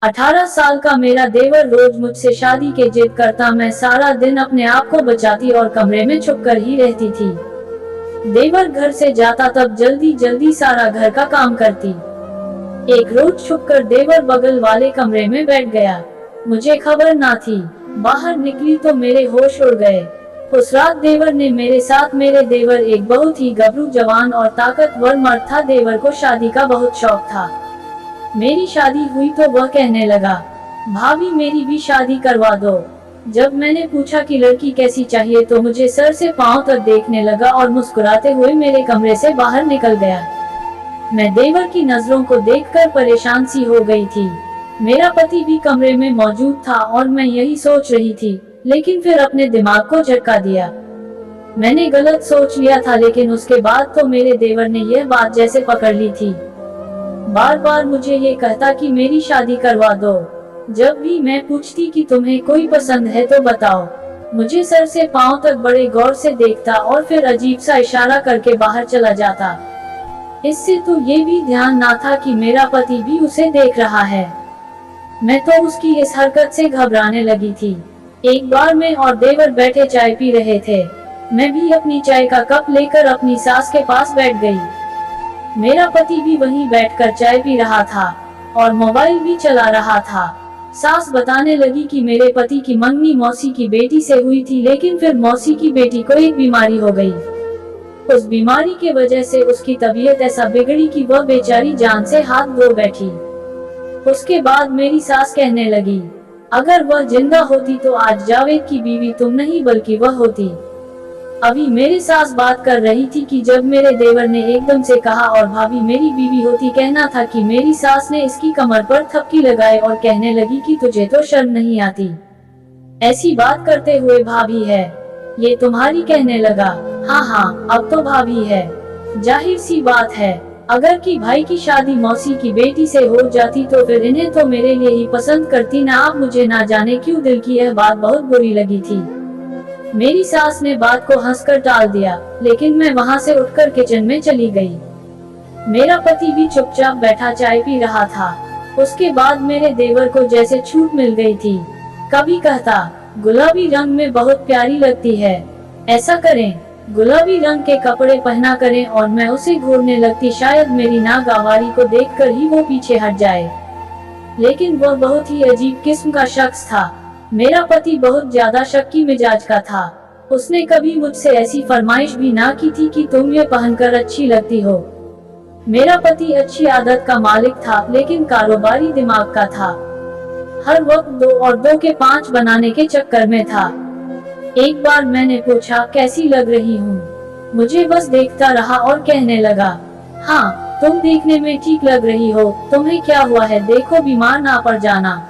18 साल का मेरा देवर रोज मुझसे शादी के जिद करता। मैं सारा दिन अपने आप को बचाती और कमरे में छुप कर ही रहती थी। देवर घर से जाता तब जल्दी जल्दी सारा घर का काम करती। एक रोज छुपकर देवर बगल वाले कमरे में बैठ गया। मुझे खबर ना थी। बाहर निकली तो मेरे होश उड़ गए। उस रात देवर ने मेरे साथ मेरे देवर एक बहुत ही गबरू जवान और ताकतवर मर्द था। देवर को शादी का बहुत शौक था। मेरी शादी हुई तो वह कहने लगा, भाभी मेरी भी शादी करवा दो। जब मैंने पूछा कि लड़की कैसी चाहिए तो मुझे सर से पांव तक देखने लगा और मुस्कुराते हुए मेरे कमरे से बाहर निकल गया। मैं देवर की नजरों को देखकर परेशान सी हो गई थी। मेरा पति भी कमरे में मौजूद था और मैं यही सोच रही थी, लेकिन फिर अपने दिमाग को झटका दिया। मैंने गलत सोच लिया था, लेकिन उसके बाद तो मेरे देवर ने यह बात जैसे पकड़ ली थी। बार बार मुझे ये कहता कि मेरी शादी करवा दो। जब भी मैं पूछती कि तुम्हें कोई पसंद है तो बताओ, मुझे सर से पांव तक बड़े गौर से देखता और फिर अजीब सा इशारा करके बाहर चला जाता। इससे तो ये भी ध्यान ना था कि मेरा पति भी उसे देख रहा है। मैं तो उसकी इस हरकत से घबराने लगी थी। एक बार मैं और देवर बैठे चाय पी रहे थे। मैं भी अपनी चाय का कप लेकर अपनी सास के पास बैठ गई। मेरा पति भी वहीं बैठकर चाय पी रहा था और मोबाइल भी चला रहा था। सास बताने लगी कि मेरे पति की मंगनी मौसी की बेटी से हुई थी, लेकिन फिर मौसी की बेटी को एक बीमारी हो गई। उस बीमारी के वजह से उसकी तबीयत ऐसा बिगड़ी कि वह बेचारी जान से हाथ धो बैठी। उसके बाद मेरी सास कहने लगी, अगर वह जिंदा होती तो आज जावेद की बीवी तुम नहीं बल्कि वह होती। अभी मेरी सास बात कर रही थी कि जब मेरे देवर ने एकदम से कहा और भाभी मेरी बीवी होती कहना था कि मेरी सास ने इसकी कमर पर थपकी लगाई और कहने लगी कि तुझे तो शर्म नहीं आती, ऐसी बात करते हुए भाभी है, ये तुम्हारी कहने लगा। हाँ, अब तो भाभी है। जाहिर सी बात है, अगर कि भाई की शादी मौसी की बेटी से हो जाती तो फिर इन्हें तो मेरे लिए ही पसंद करती ना। आप मुझे ना जाने क्यों दिल की यह बात बहुत बुरी लगी थी। मेरी सास ने बात को हंसकर टाल दिया, लेकिन मैं वहां से उठकर किचन में चली गई। मेरा पति भी चुपचाप बैठा चाय पी रहा था। उसके बाद मेरे देवर को जैसे छूट मिल गई थी। कभी कहता, गुलाबी रंग में बहुत प्यारी लगती है, ऐसा करें, गुलाबी रंग के कपड़े पहना करें, और मैं उसे घूरने लगती। शायद मेरी नागवारी को देखकर ही वो पीछे हट जाए। लेकिन वह बहुत ही अजीब किस्म का शख्स था। मेरा पति बहुत ज्यादा शक्की मिजाज का था। उसने कभी मुझसे ऐसी फरमाइश भी ना की थी कि तुम ये पहनकर अच्छी लगती हो। मेरा पति अच्छी आदत का मालिक था, लेकिन कारोबारी दिमाग का था। हर वक्त 2 और 2 के 5 बनाने के चक्कर में था। एक बार मैंने पूछा, कैसी लग रही हूँ? मुझे बस देखता रहा और कहने लगा, हाँ, तुम देखने में ठीक लग रही हो। तुम्हें क्या हुआ है? देखो बीमार ना पड़ जाना,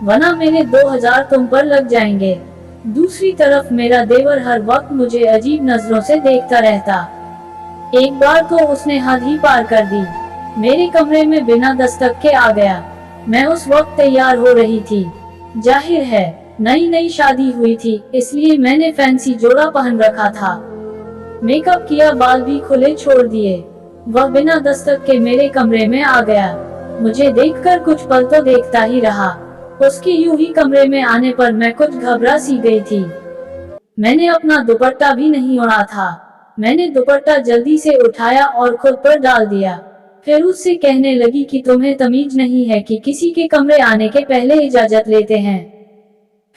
वरना मेरे 2000 तुम पर लग जाएंगे। दूसरी तरफ मेरा देवर हर वक्त मुझे अजीब नजरों से देखता रहता। एक बार तो उसने हद ही पार कर दी। मेरे कमरे में बिना दस्तक के आ गया। मैं उस वक्त तैयार हो रही थी। जाहिर है, नई नई शादी हुई थी, इसलिए मैंने फैंसी जोड़ा पहन रखा था। मेकअप किया, बाल भी खुले छोड़ दिए। वह बिना दस्तक के मेरे कमरे में आ गया। मुझे देखकर कुछ पल तो देखता ही रहा। उसके यूं ही कमरे में आने पर मैं कुछ घबरा सी गई थी। मैंने अपना दुपट्टा भी नहीं ओढ़ा था। मैंने दुपट्टा जल्दी से उठाया और खुद पर डाल दिया। फिर उससे कहने लगी कि तुम्हें तमीज नहीं है कि किसी के कमरे आने के पहले इजाजत लेते हैं,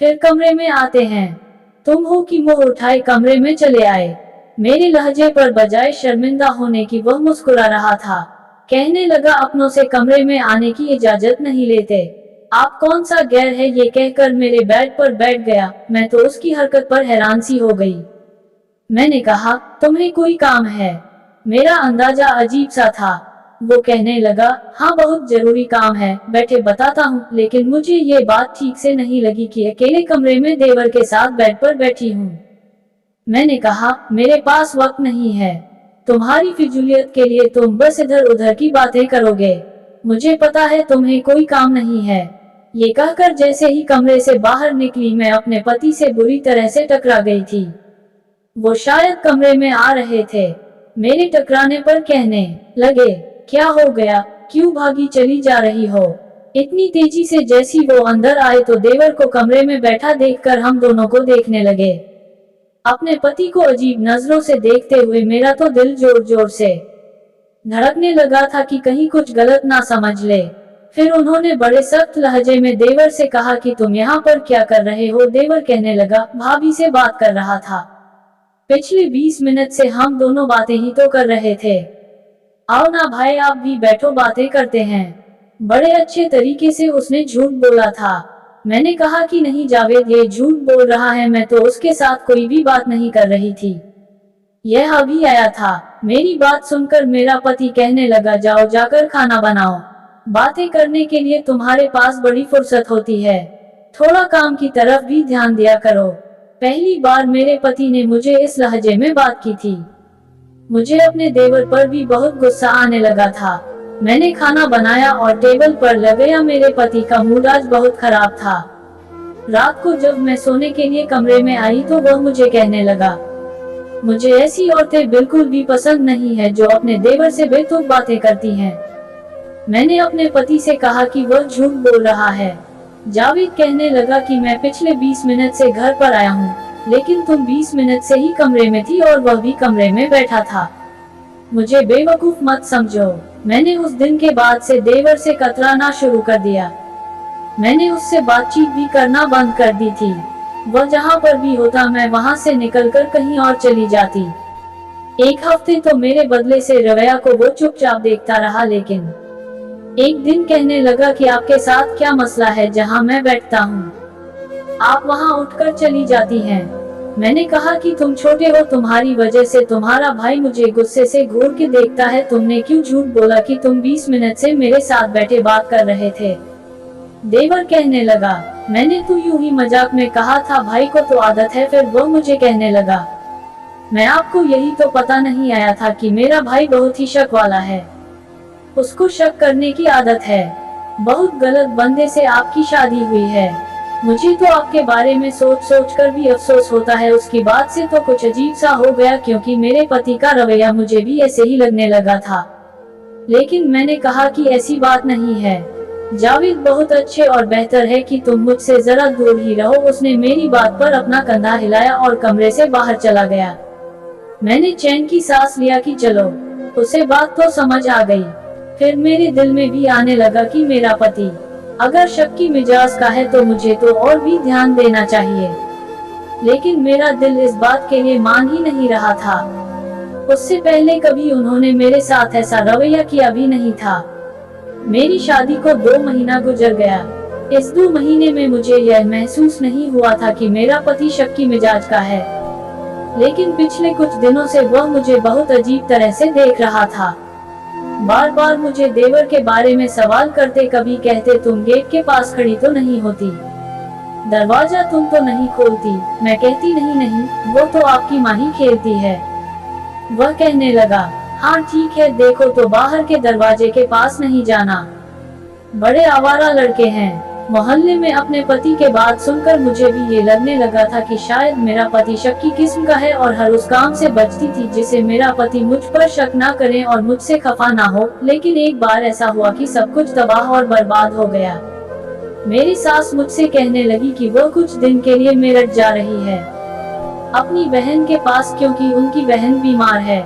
फिर कमरे में आते हैं। तुम हो कि मुंह उठाए कमरे में चले आए। मेरे लहजे पर बजाय शर्मिंदा होने की वह मुस्कुरा रहा था। कहने लगा, अपनों से कमरे में आने की इजाजत नहीं लेते। आप कौन सा गैर है? ये कहकर मेरे बेड पर बैठ गया। मैं तो उसकी हरकत पर हैरान सी हो गई। मैंने कहा, तुम्हें कोई काम है? मेरा अंदाजा अजीब सा था। वो कहने लगा, हाँ, बहुत जरूरी काम है, बैठे बताता हूँ। लेकिन मुझे ये बात ठीक से नहीं लगी कि अकेले कमरे में देवर के साथ बेड पर बैठी हूँ। मैंने कहा, मेरे पास वक्त नहीं है। तुम्हारी फिजूलियत के लिए तुम बस इधर उधर की बातें करोगे। मुझे पता है तुम्हें कोई काम नहीं है। ये कहकर जैसे ही कमरे से बाहर निकली, मैं अपने पति से बुरी तरह से टकरा गई थी। वो शायद कमरे में आ रहे थे। मेरे टकराने पर कहने लगे, क्या हो गया? क्यों भागी चली जा रही हो? इतनी तेजी से जैसी वो अंदर आए तो देवर को कमरे में बैठा देखकर हम दोनों को देखने लगे। अपने पति को अजीब नजरों से देखते हुए मेरा तो दिल जोर जोर से धड़कने लगा था कि कहीं कुछ गलत ना समझ ले। फिर उन्होंने बड़े सख्त लहजे में देवर से कहा कि तुम यहाँ पर क्या कर रहे हो। देवर कहने लगा, भाभी से बात कर रहा था। पिछले 20 मिनट से हम दोनों बातें ही तो कर रहे थे। आओ ना भाई, आप भी बैठो, बातें करते हैं। बड़े अच्छे तरीके से उसने झूठ बोला था। मैंने कहा कि नहीं जावेद, ये झूठ बोल रहा है, मैं तो उसके साथ कोई भी बात नहीं कर रही थी, यह अभी आया था। मेरी बात सुनकर मेरा पति कहने लगा, जाओ जाकर खाना बनाओ, बातें करने के लिए तुम्हारे पास बड़ी फुर्सत होती है, थोड़ा काम की तरफ भी ध्यान दिया करो। पहली बार मेरे पति ने मुझे इस लहजे में बात की थी। मुझे अपने देवर पर भी बहुत गुस्सा आने लगा था। मैंने खाना बनाया और टेबल पर लगाया। मेरे पति का मूड आज बहुत खराब था। रात को जब मैं सोने के लिए कमरे में आई तो वह मुझे कहने लगा, मुझे ऐसी औरतें बिल्कुल भी पसंद नहीं है जो अपने देवर से बेतुक बातें करती हैं। मैंने अपने पति से कहा कि वह झूठ बोल रहा है। जावेद कहने लगा कि मैं पिछले 20 मिनट से घर पर आया हूँ, लेकिन तुम 20 मिनट से ही कमरे में थी और वह भी कमरे में बैठा था। मुझे बेवकूफ मत समझो। मैंने उस दिन के बाद से देवर से कतराना शुरू कर दिया। मैंने उससे बातचीत भी करना बंद कर दी थी। वह जहाँ पर भी होता मैं वहाँ से निकलकर कहीं और चली जाती। एक हफ्ते तो मेरे बदले से रवैया को वो चुपचाप देखता रहा, लेकिन एक दिन कहने लगा कि आपके साथ क्या मसला है, जहाँ मैं बैठता हूँ आप वहाँ उठकर चली जाती हैं। मैंने कहा कि तुम छोटे हो, तुम्हारी वजह से तुम्हारा भाई मुझे गुस्से से घूर के देखता है। तुमने क्यों झूठ बोला कि तुम 20 मिनट से मेरे साथ बैठे बात कर रहे थे। देवर कहने लगा, मैंने तो यूं ही मजाक में कहा था, भाई को तो आदत है। फिर वो मुझे कहने लगा, मैं आपको यही तो पता नहीं आया था कि मेरा भाई बहुत ही शक वाला है, उसको शक करने की आदत है। बहुत गलत बंदे से आपकी शादी हुई है। मुझे तो आपके बारे में सोच सोच कर भी अफसोस होता है। उसकी बात से तो कुछ अजीब सा हो गया, क्योंकि मेरे पति का रवैया मुझे भी ऐसे ही लगने लगा था। लेकिन मैंने कहा कि ऐसी बात नहीं है, जावेद बहुत अच्छे और बेहतर है कि तुम मुझसे जरा दूर ही रहो। उसने मेरी बात पर अपना कंधा हिलाया और कमरे से बाहर चला गया। मैंने चैन की सांस लिया कि चलो, उसे बात तो समझ आ गई। फिर मेरे दिल में भी आने लगा कि मेरा पति अगर शक की मिजाज का है तो मुझे तो और भी ध्यान देना चाहिए। लेकिन मेरा दिल इस बात के लिए मान ही नहीं रहा था। उससे पहले कभी उन्होंने मेरे साथ ऐसा रवैया किया भी नहीं था। मेरी शादी को 2 महीना गुजर गया। इस 2 महीने में मुझे यह महसूस नहीं हुआ था कि मेरा पति शक की मिजाज का है, लेकिन पिछले कुछ दिनों से वह मुझे बहुत अजीब तरह से देख रहा था। बार बार मुझे देवर के बारे में सवाल करते, कभी कहते तुम गेट के पास खड़ी तो नहीं होती, दरवाजा तुम तो नहीं खोलती। मैं कहती नहीं, वो तो आपकी माँ ही खेलती है। वह कहने लगा, हाँ ठीक है, देखो तो बाहर के दरवाजे के पास नहीं जाना, बड़े आवारा लड़के हैं। मोहल्ले में अपने पति के बात सुनकर मुझे भी ये लगने लगा था कि शायद मेरा पति शक की किस्म का है, और हर उस काम से बचती थी जिसे मेरा पति मुझ पर शक ना करे और मुझसे खफा ना हो। लेकिन एक बार ऐसा हुआ कि सब कुछ तबाह और बर्बाद हो गया। मेरी सास मुझसे कहने लगी कि वह कुछ दिन के लिए मेरठ जा रही है अपनी बहन के पास, क्योंकि उनकी बहन बीमार है।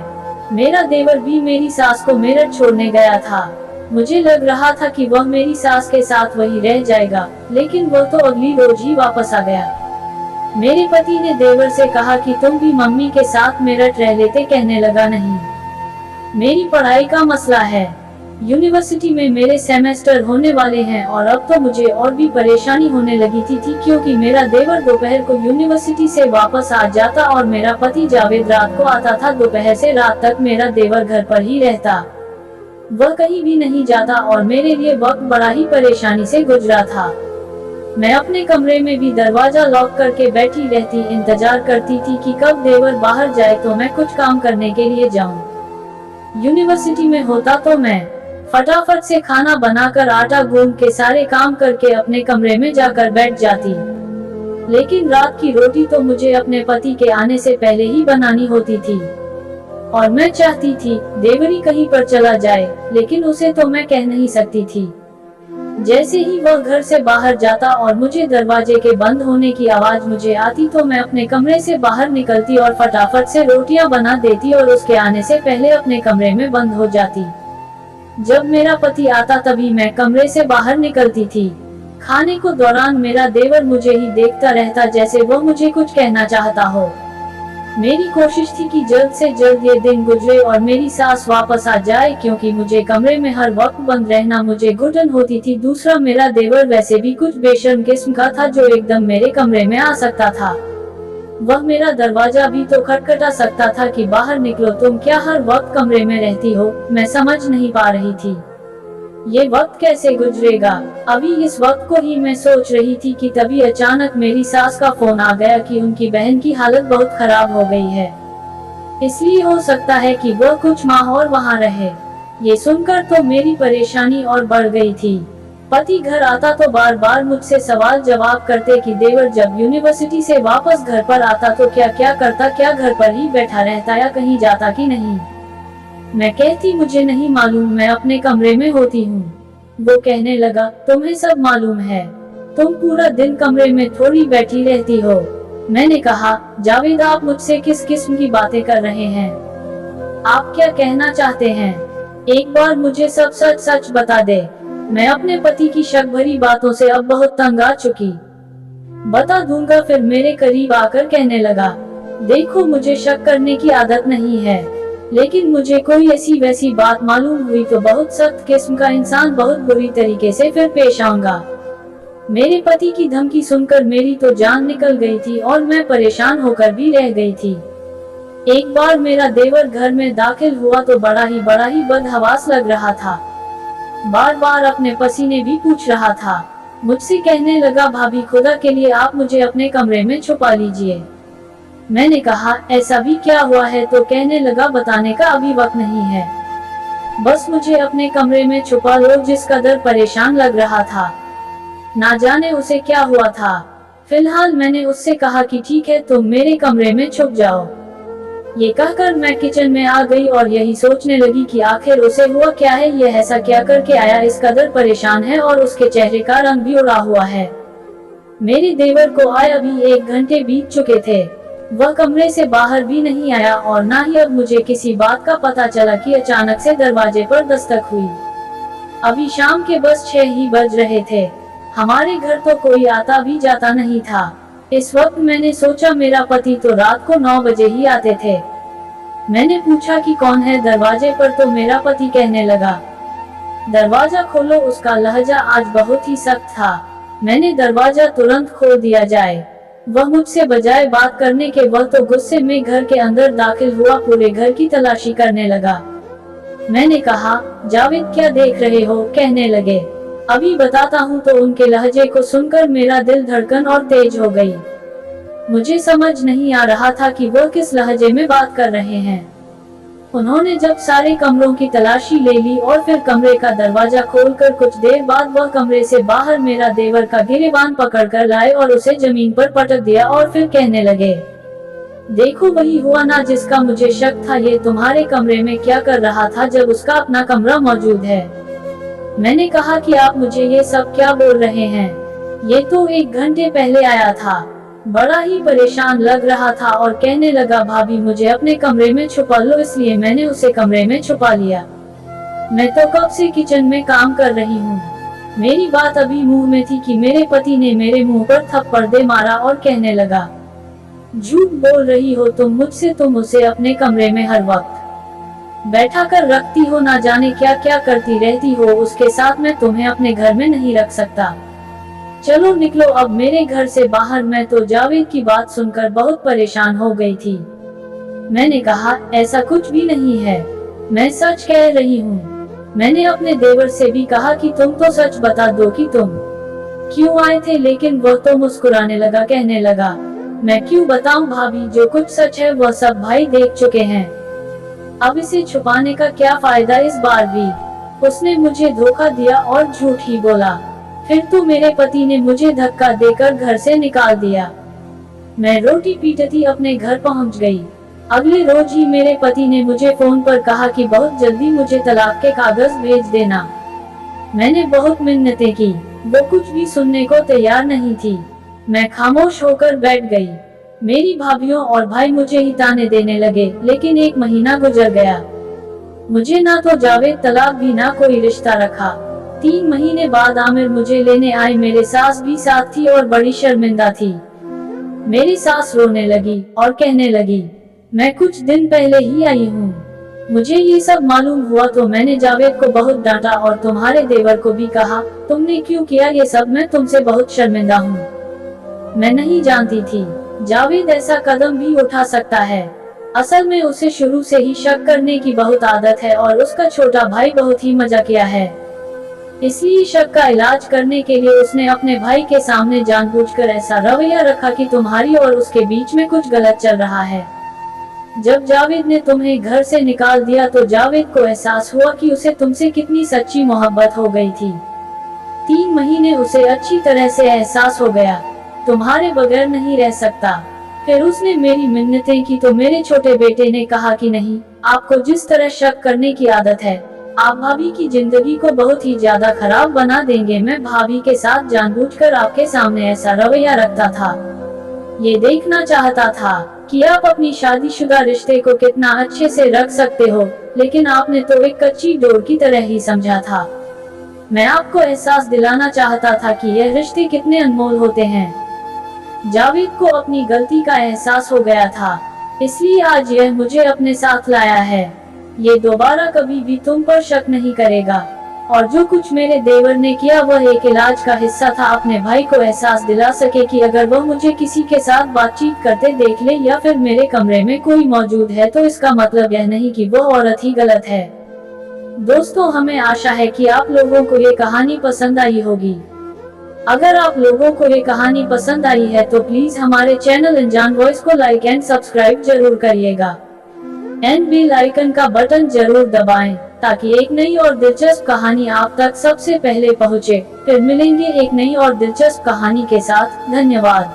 मेरा देवर भी मेरी सास को मेरठ छोड़ने गया था। मुझे लग रहा था कि वह मेरी सास के साथ वहीं रह जाएगा, लेकिन वह तो अगली रोज ही वापस आ गया। मेरे पति ने देवर से कहा कि तुम भी मम्मी के साथ मेरठ रह लेते। कहने लगा, नहीं, मेरी पढ़ाई का मसला है, यूनिवर्सिटी में मेरे सेमेस्टर होने वाले हैं। और अब तो मुझे और भी परेशानी होने लगी थी क्योंकि मेरा देवर दोपहर को यूनिवर्सिटी से वापस आ जाता और मेरा पति जावेद रात को आता था। दोपहर से रात तक मेरा देवर घर पर ही रहता, वह कहीं भी नहीं जाता और मेरे लिए वक्त बड़ा ही परेशानी से गुजरा था। मैं अपने कमरे में भी दरवाजा लॉक करके बैठी रहती, इंतजार करती थी कि कब देवर बाहर जाए तो मैं कुछ काम करने के लिए जाऊं। यूनिवर्सिटी में होता तो मैं फटाफट से खाना बनाकर आटा गूंद के सारे काम करके अपने कमरे में जाकर बैठ जाती, लेकिन रात की रोटी तो मुझे अपने पति के आने से पहले ही बनानी होती थी। और मैं चाहती थी देवरी कहीं पर चला जाए, लेकिन उसे तो मैं कह नहीं सकती थी। जैसे ही वह घर से बाहर जाता और मुझे दरवाजे के बंद होने की आवाज मुझे आती तो मैं अपने कमरे से बाहर निकलती और फटाफट से रोटियां बना देती और उसके आने से पहले अपने कमरे में बंद हो जाती। जब मेरा पति आता तभी मैं कमरे से बाहर निकलती थी। खाने को दौरान मेरा देवर मुझे ही देखता रहता जैसे वह मुझे कुछ कहना चाहता हो। मेरी कोशिश थी कि जल्द से जल्द ये दिन गुजरे और मेरी सास वापस आ जाए, क्योंकि मुझे कमरे में हर वक्त बंद रहना मुझे घुटन होती थी। दूसरा, मेरा देवर वैसे भी कुछ बेशर्म किस्म का था जो एकदम मेरे कमरे में आ सकता था। वह मेरा दरवाजा भी तो खटखटा सकता था कि बाहर निकलो, तुम क्या हर वक्त कमरे में रहती हो। मैं समझ नहीं पा रही थी ये वक्त कैसे गुजरेगा। अभी इस वक्त को ही मैं सोच रही थी कि तभी अचानक मेरी सास का फोन आ गया कि उनकी बहन की हालत बहुत खराब हो गई है, इसलिए हो सकता है कि वह कुछ माह और वहाँ रहे। ये सुनकर तो मेरी परेशानी और बढ़ गई थी। पति घर आता तो बार बार मुझसे सवाल जवाब करते कि देवर जब यूनिवर्सिटी से वापस घर पर आता तो क्या क्या करता, क्या घर पर ही बैठा रहता या कहीं जाता कि नहीं। मैं कहती मुझे नहीं मालूम, मैं अपने कमरे में होती हूँ। वो कहने लगा तुम्हें सब मालूम है, तुम पूरा दिन कमरे में थोड़ी बैठी रहती हो। मैंने कहा जावेद आप मुझसे किस किस्म की बातें कर रहे हैं, आप क्या कहना चाहते हैं, एक बार मुझे सब सच सच बता दे। मैं अपने पति की शक भरी बातों से अब बहुत तंग आ चुकी। बता दूंगा। फिर मेरे करीब आकर कहने लगा देखो मुझे शक करने की आदत नहीं है, लेकिन मुझे कोई ऐसी वैसी बात मालूम हुई तो बहुत सख्त किस्म का इंसान बहुत बुरी तरीके से फिर पेश आऊंगा। मेरे पति की धमकी सुनकर मेरी तो जान निकल गई थी और मैं परेशान होकर भी रह गई थी। एक बार मेरा देवर घर में दाखिल हुआ तो बड़ा ही बदहवास लग रहा था। बार बार अपने पसीने भी पूछ रहा था। मुझसे कहने लगा भाभी खुदा के लिए आप मुझे अपने कमरे में छुपा लीजिए। मैंने कहा ऐसा भी क्या हुआ है, तो कहने लगा बताने का अभी वक्त नहीं है, बस मुझे अपने कमरे में छुपा लो। जिस कदर परेशान लग रहा था, ना जाने उसे क्या हुआ था। फिलहाल मैंने उससे कहा कि ठीक है तुम मेरे कमरे में छुप जाओ। ये कहकर मैं किचन में आ गई और यही सोचने लगी कि आखिर उसे हुआ क्या है, ये ऐसा क्या करके आया, इस कदर परेशान है और उसके चेहरे का रंग भी उड़ा हुआ है। मेरे देवर को आए अभी 1 घंटे बीत चुके थे, वह कमरे से बाहर भी नहीं आया और ना ही अब मुझे किसी बात का पता चला कि अचानक से दरवाजे पर दस्तक हुई। अभी शाम के बस 6 ही बज रहे थे। हमारे घर तो कोई आता भी जाता नहीं था। इस वक्त मैंने सोचा मेरा पति तो रात को 9 बजे ही आते थे। मैंने पूछा कि कौन है दरवाजे पर, तो मेरा पति कहने लगा दरवाजा खोलो। उसका लहजा आज बहुत ही सख्त था। मैंने दरवाजा तुरंत खोल दिया जाए। वह मुझसे बजाय बात करने के वह तो गुस्से में घर के अंदर दाखिल हुआ, पूरे घर की तलाशी करने लगा। मैंने कहा जावेद क्या देख रहे हो, कहने लगे अभी बताता हूँ। तो उनके लहजे को सुनकर मेरा दिल धड़कन और तेज हो गई। मुझे समझ नहीं आ रहा था कि वह किस लहजे में बात कर रहे हैं। उन्होंने जब सारे कमरों की तलाशी ले ली और फिर कमरे का दरवाजा खोलकर कुछ देर बाद वह कमरे से बाहर मेरा देवर का गिरेबान पकड़कर लाए और उसे जमीन पर पटक दिया और फिर कहने लगे देखो वही हुआ ना जिसका मुझे शक था, ये तुम्हारे कमरे में क्या कर रहा था जब उसका अपना कमरा मौजूद है। मैंने कहा कि आप मुझे ये सब क्या बोल रहे हैं, ये तो 1 घंटे पहले आया था। बड़ा ही परेशान लग रहा था और कहने लगा भाभी मुझे अपने कमरे में छुपा लो, इसलिए मैंने उसे कमरे में छुपा लिया। मैं तो कब से किचन में काम कर रही हूँ। मेरी बात अभी मुंह में थी कि मेरे पति ने मेरे मुंह पर थप्पड़ दे मारा और कहने लगा झूठ बोल रही हो तुम मुझसे, तुम उसे अपने कमरे में हर वक्त बैठा कर रखती हो, ना जाने क्या क्या करती रहती हो उसके साथ, मैं तुम्हें अपने घर में नहीं रख सकता। चलो निकलो अब मेरे घर से बाहर। मैं तो जावेद की बात सुनकर बहुत परेशान हो गई थी। मैंने कहा ऐसा कुछ भी नहीं है, मैं सच कह रही हूँ। मैंने अपने देवर से भी कहा कि तुम तो सच बता दो कि तुम क्यों आए थे, लेकिन वह तो मुस्कुराने लगा, कहने लगा मैं क्यों बताऊं भाभी, जो कुछ सच है वह सब भाई देख चुके हैं, अब इसे छुपाने का क्या फायदा। इस बार भी उसने मुझे धोखा दिया और झूठ ही बोला। फिर तो मेरे पति ने मुझे धक्का देकर घर से निकाल दिया। मैं रोटी पीटती अपने घर पहुंच गई। अगले रोज ही मेरे पति ने मुझे फोन पर कहा कि बहुत जल्दी मुझे तलाक के कागज भेज देना। मैंने बहुत मिन्नतें की, वो कुछ भी सुनने को तैयार नहीं थी। मैं खामोश होकर बैठ गई। मेरी भाभीयों और भाई मुझे ही ताने देने लगे, लेकिन 1 महीना गुजर गया। मुझे ना तो जावेद तलाक भी ना कोई रिश्ता रखा। 3 महीने बाद आमिर मुझे लेने आए। मेरे सास भी साथ थी और बड़ी शर्मिंदा थी। मेरी सास रोने लगी और कहने लगी, मैं कुछ दिन पहले ही आई हूँ। मुझे ये सब मालूम हुआ तो मैंने जावेद को बहुत डांटा और तुम्हारे देवर को भी कहा, तुमने क्यों किया ये सब, मैं तुमसे बहुत शर्मिंदा हूँ। मैं नहीं जानती थी जावेद ऐसा कदम भी उठा सकता है। असल में उसे शुरू से ही शक करने की बहुत आदत है और उसका छोटा भाई बहुत ही मजाकिया है। इसलिए शक का इलाज करने के लिए उसने अपने भाई के सामने जानबूझकर ऐसा रवैया रखा कि तुम्हारी और उसके बीच में कुछ गलत चल रहा है। जब जावेद ने तुम्हें घर से निकाल दिया तो जावेद को एहसास हुआ कि उसे तुमसे कितनी सच्ची मोहब्बत हो गई थी। 3 महीने उसे अच्छी तरह से एहसास हो गया, तुम्हारे बगैर नहीं रह सकता। फिर उसने मेरी मिन्नतें की तो मेरे छोटे बेटे ने कहा कि नहीं, आपको जिस तरह शक करने की आदत है, आप भाभी की जिंदगी को बहुत ही ज्यादा खराब बना देंगे। मैं भाभी के साथ जानबूझकर आपके सामने ऐसा रवैया रखता था। ये देखना चाहता था कि आप अपनी शादीशुदा रिश्ते को कितना अच्छे से रख सकते हो, लेकिन आपने तो एक कच्ची डोर की तरह ही समझा था। मैं आपको एहसास दिलाना चाहता था कि यह रिश्ते कितने अनमोल होते हैं। जावेद को अपनी गलती का एहसास हो गया था, इसलिए आज यह मुझे अपने साथ लाया है। ये दोबारा कभी भी तुम पर शक नहीं करेगा। और जो कुछ मेरे देवर ने किया वह एक इलाज का हिस्सा था, अपने भाई को एहसास दिला सके कि अगर वह मुझे किसी के साथ बातचीत करते देख ले या फिर मेरे कमरे में कोई मौजूद है तो इसका मतलब यह नहीं कि वह औरत ही गलत है। दोस्तों, हमें आशा है कि आप लोगों को ये कहानी पसंद आई होगी। अगर आप लोगों को ये कहानी पसंद आई है तो प्लीज हमारे चैनल अनजान वॉइस को लाइक एंड सब्सक्राइब जरूर करिएगा। एंड बेल आइकन का बटन जरूर दबाएं ताकि एक नई और दिलचस्प कहानी आप तक सबसे पहले पहुंचे। फिर मिलेंगे एक नई और दिलचस्प कहानी के साथ। धन्यवाद।